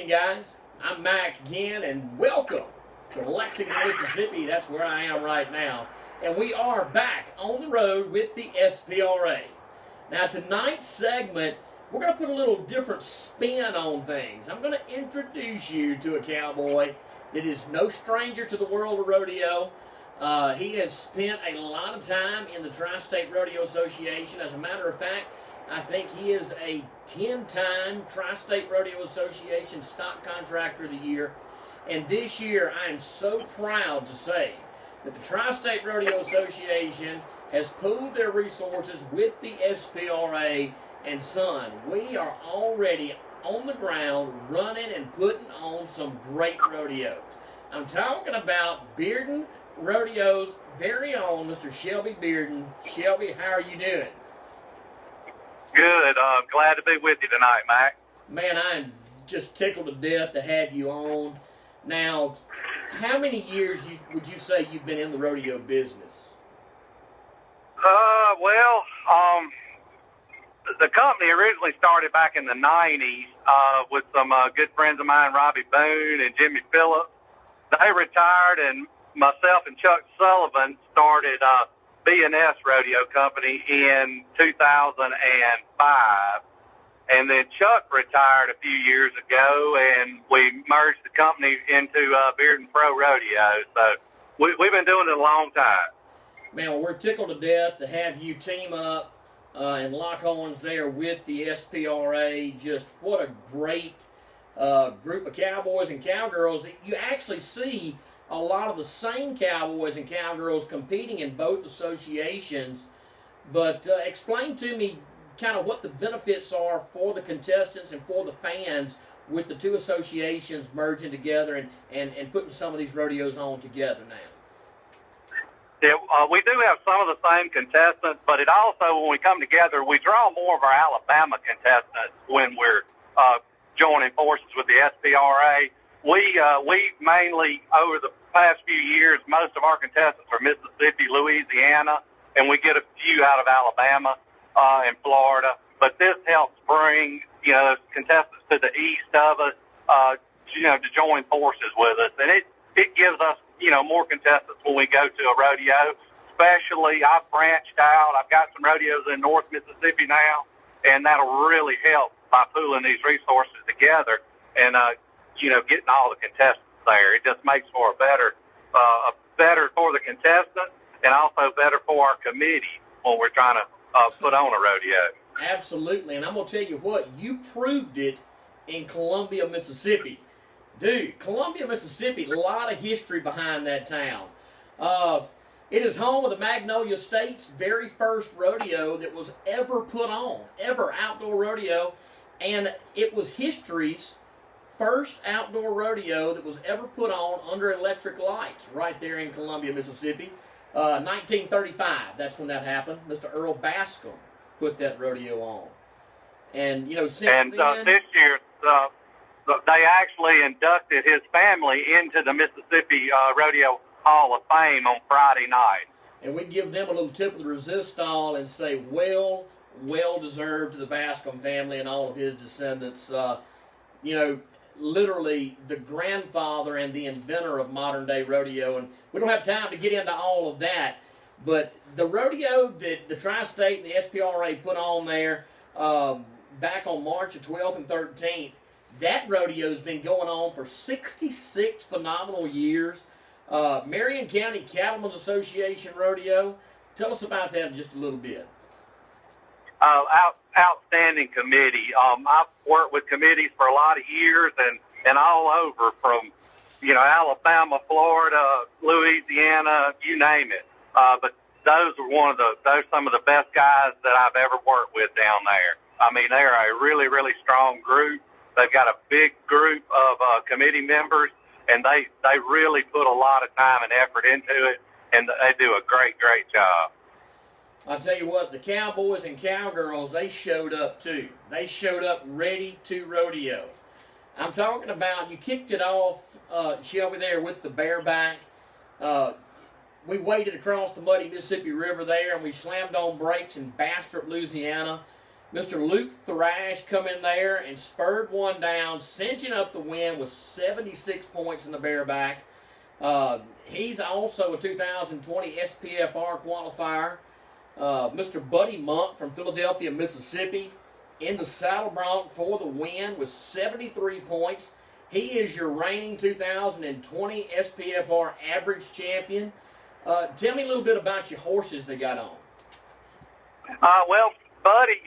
evening, guys. I'm Mac again, and welcome to Lexington, Mississippi. That's where I am right now. And we are back on the road with the SPRA. Now, tonight's segment, we're going to put a little different spin on things. I'm going to introduce you to a cowboy that is no stranger to the world of rodeo. He has spent a lot of time in the Tri-State Rodeo Association. As a matter of fact, I think he is a 10-time Tri-State Rodeo Association Stock Contractor of the Year. And this year, I am so proud to say that the Tri-State Rodeo Association has pooled their resources with the SPRA. And son, we are already on the ground running and putting on some great rodeos. I'm talking about Bearden Rodeo's very own Mr. Shelby Bearden. Shelby, how are you doing? Good. Glad to be with you tonight, Mac. Man, I'm just tickled to death to have you on. Now, how many years would you say you've been in the rodeo business? The company originally started back in the 90s with some good friends of mine, Robbie Boone and Jimmy Phillips. They retired, and myself and Chuck Sullivan started B&S Rodeo Company in 2005. And then Chuck retired a few years ago, and we merged the company into Bearden Pro Rodeo. So we've been doing it a long time. Man, well, we're tickled to death to have you team up and lock horns there with the SPRA. Just what a great group of cowboys and cowgirls. You actually see a lot of the same cowboys and cowgirls competing in both associations. But explain to me kind of what the benefits are for the contestants and for the fans with the two associations merging together and putting some of these rodeos on together now. Yeah, we do have some of the same contestants, but it also, when we come together, we draw more of our Alabama contestants when we're joining forces with the SPRA. We mainly, over the past few years, most of our contestants are Mississippi, Louisiana, and we get a few out of Alabama and Florida. But this helps bring, contestants to the east of us, to join forces with us. And it gives us, more contestants when we go to a rodeo. Especially, I've branched out. I've got some rodeos in North Mississippi now, and that'll really help by pooling these resources together and, getting all the contestants there. It just makes for a better for the contestants and also better for our committee when we're trying to put on a rodeo. Absolutely, and I'm going to tell you what, you proved it in Columbia, Mississippi. Dude, Columbia, Mississippi, a lot of history behind that town. It is home of the Magnolia State's very first rodeo that was ever put on, ever outdoor rodeo, and it was history's first outdoor rodeo that was ever put on under electric lights right there in Columbia, Mississippi. 1935, that's when that happened. Mr. Earl Bascom put that rodeo on. And, since then... this year, they actually inducted his family into the Mississippi Rodeo Hall of Fame on Friday night. And we give them a little tip of the resistol and say, well deserved to the Bascom family and all of his descendants. Literally the grandfather and the inventor of modern-day rodeo. And we don't have time to get into all of that, but the rodeo that the Tri-State and the SPRA put on there back on March the 12th and 13th, that rodeo's been going on for 66 phenomenal years. Marion County Cattleman's Association Rodeo. Tell us about that in just a little bit. Outstanding committee. I've worked with committees for a lot of years and all over from, Alabama, Florida, Louisiana, you name it. But those are some of the best guys that I've ever worked with down there. I mean, they're a really, really strong group. They've got a big group of committee members, and they really put a lot of time and effort into it, and they do a great, great job. I'll tell you what, the cowboys and cowgirls, they showed up too. They showed up ready to rodeo. I'm talking about, you kicked it off, Shelby, there with the bareback. We waded across the muddy Mississippi River there, and we slammed on brakes in Bastrop, Louisiana. Mr. Luke Thrash come in there and spurred one down, cinching up the win with 76 points in the bareback. He's also a 2020 SPFR qualifier. Mr. Buddy Monk from Philadelphia, Mississippi, in the saddle bronc for the win with 73 points. He is your reigning 2020 SPFR average champion. Tell me a little bit about your horses they got on. Well, Buddy,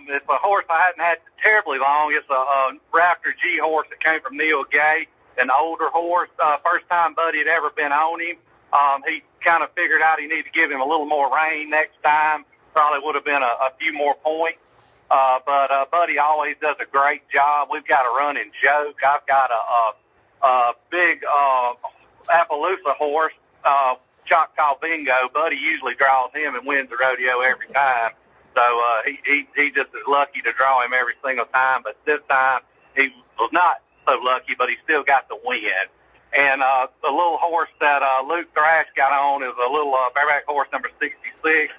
it's a horse I hadn't had terribly long. It's a Raptor G horse that came from Neil Gay, an older horse. First time Buddy had ever been on him. He kind of figured out he needed to give him a little more rein next time. Probably would have been a few more points. But Buddy always does a great job. We've got a running joke. I've got a big Appaloosa horse, Choctaw Bingo. Buddy usually draws him and wins the rodeo every time. So he just is lucky to draw him every single time. But this time he was not so lucky, but he still got the win. And the little horse that Luke Thrash got on is a little bareback horse number 66.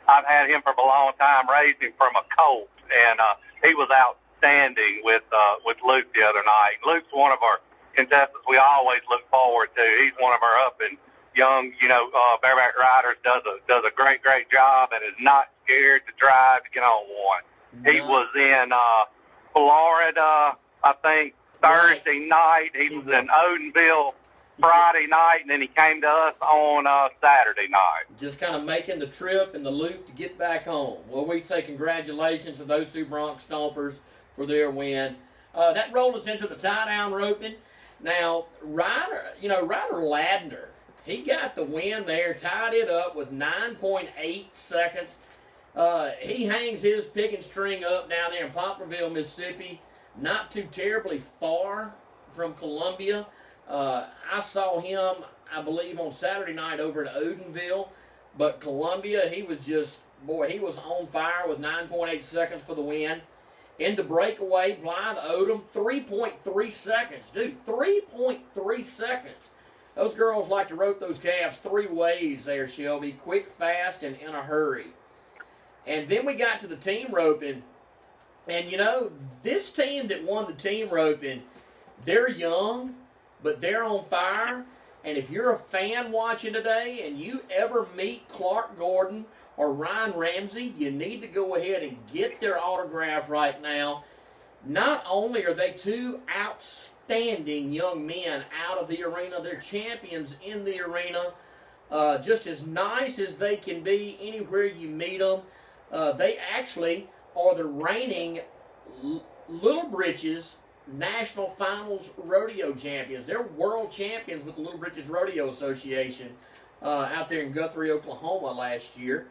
I've had him for a long time, raised him from a colt, and he was outstanding with Luke the other night. Luke's one of our contestants we always look forward to. He's one of our up and young, bareback riders. Does a great job and is not scared to drive to get on one. No. He was in Florida, I think, Thursday night. He was in Odenville Friday night, and then he came to us on Saturday night. Just kind of making the trip and the loop to get back home. Well, we'd say congratulations to those two Bronx Stompers for their win. That rolled us into the tie-down roping. Now, Ryder Ladner, he got the win there, tied it up with 9.8 seconds. He hangs his picking string up down there in Poplarville, Mississippi, not too terribly far from Columbia. I saw him, I believe, on Saturday night over at Odenville, but Columbia, he was on fire with 9.8 seconds for the win. In the breakaway, Blythe Odom, 3.3 seconds. Dude, 3.3 seconds. Those girls like to rope those calves three ways there, Shelby. Quick, fast, and in a hurry. And then we got to the team roping. And, this team that won the team roping, they're young, but they're on fire. And if you're a fan watching today and you ever meet Clark Gordon or Ryan Ramsey, you need to go ahead and get their autograph right now. Not only are they two outstanding young men out of the arena, they're champions in the arena, just as nice as they can be anywhere you meet them. They actually are the reigning Little Britches National Finals Rodeo champions. They're world champions with the Little Britches Rodeo Association out there in Guthrie, Oklahoma last year.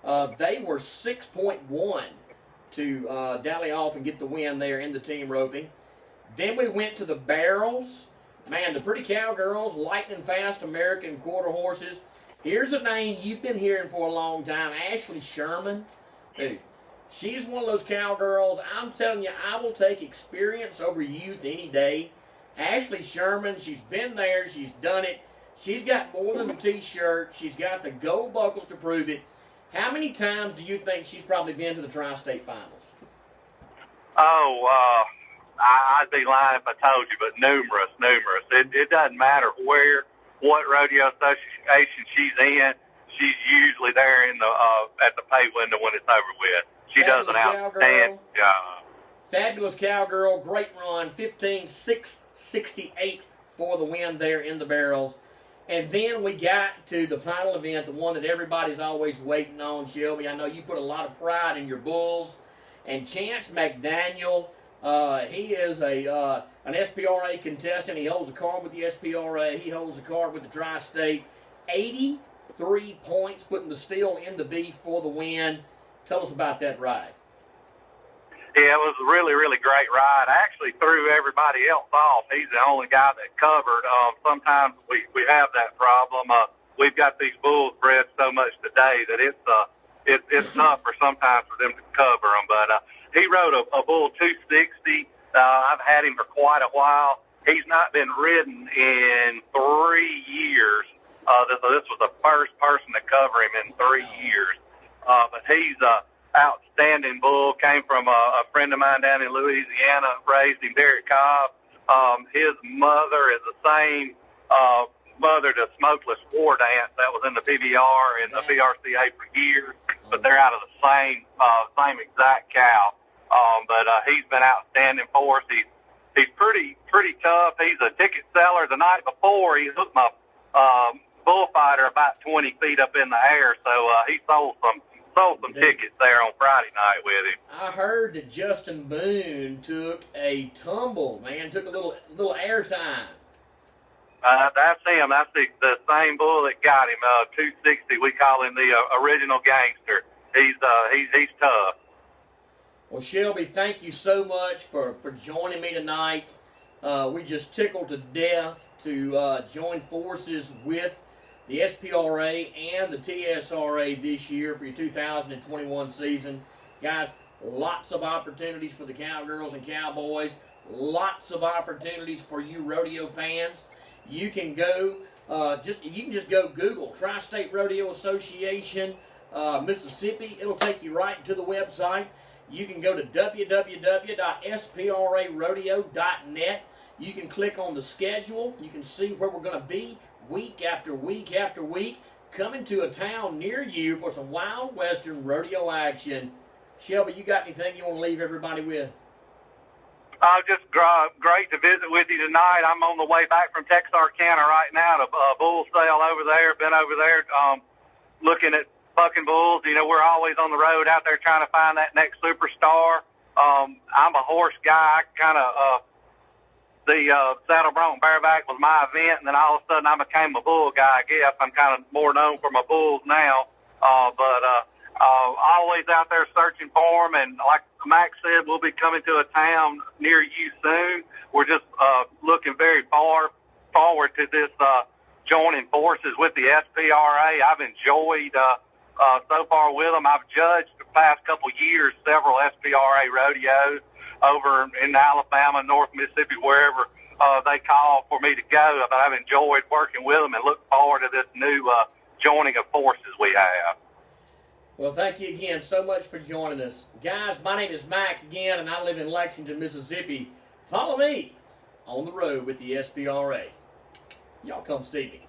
They were 6.1 to dally off and get the win there in the team roping. Then we went to the barrels. Man, the Pretty Cowgirls, lightning fast American quarter horses. Here's a name you've been hearing for a long time, Ashley Sherman. Dude, she's one of those cowgirls. I'm telling you, I will take experience over youth any day. Ashley Sherman, she's been there. She's done it. She's got more than a T-shirt. She's got the gold buckles to prove it. How many times do you think she's probably been to the Tri-State Finals? I'd be lying if I told you, but numerous. It doesn't matter what rodeo association she's in. She's usually there in the at the pay window when it's over with. She does an outstanding job. Fabulous Cowgirl, great run, 15.668 for the win there in the barrels. And then we got to the final event, the one that everybody's always waiting on, Shelby. I know you put a lot of pride in your bulls. And Chance McDaniel, he is an SPRA contestant. He holds a card with the SPRA. He holds a card with the Tri-State. 83 points, putting the steel in the beef for the win. Tell us about that ride. Yeah, it was a really, really great ride. I actually threw everybody else off. He's the only guy that covered. Sometimes we have that problem. We've got these bulls bred so much today that it's tough for sometimes for them to cover them. But he rode a bull 260. I've had him for quite a while. He's not been ridden in 3 years. So this was the first person to cover him in 3 years. But he's outstanding. outstanding bull. Came from a friend of mine down in Louisiana, raised him, Derek Cobb. His mother is the same mother to Smokeless War Dance that was in the PBR and the BRCA for years, but they're out of the same exact cow. But he's been outstanding for us. He's pretty tough. He's a ticket seller. The night before, he hooked my bullfighter about 20 feet up in the air, so he sold some tickets there on Friday night with him. I heard that Justin Boone took a tumble, man, took a little airtime. That's him. That's the same bull that got him. 260. We call him the original gangster. He's tough. Well, Shelby, thank you so much for joining me tonight. We just tickled to death to join forces with the SPRA and the TSRA this year for your 2021 season. Guys, lots of opportunities for the cowgirls and cowboys. Lots of opportunities for you rodeo fans. You can go just go Google Tri-State Rodeo Association, Mississippi. It'll take you right to the website. You can go to www.sprarodeo.net. You can click on the schedule. You can see where we're going to be week after week after week, coming to a town near you for some Wild Western rodeo action. Shelby, you got anything you want to leave everybody with? Just great to visit with you tonight. I'm on the way back from Texarkana right now to bull sale over there. Been over there looking at bucking bulls. You know, we're always on the road out there trying to find that next superstar. I'm a horse guy. The Saddle Bronc Bareback was my event, and then all of a sudden I became a bull guy, I guess. I'm kind of more known for my bulls now. But always out there searching for them, and like Max said, we'll be coming to a town near you soon. We're just looking very forward to this joining forces with the SPRA. I've enjoyed so far with them. I've judged the past couple years several SPRA rodeos over in Alabama, North Mississippi, wherever they call for me to go. But I've enjoyed working with them and look forward to this new joining of forces we have. Well, thank you again so much for joining us. Guys, my name is Mac again, and I live in Lexington, Mississippi. Follow me on the road with the SPRA. Y'all come see me.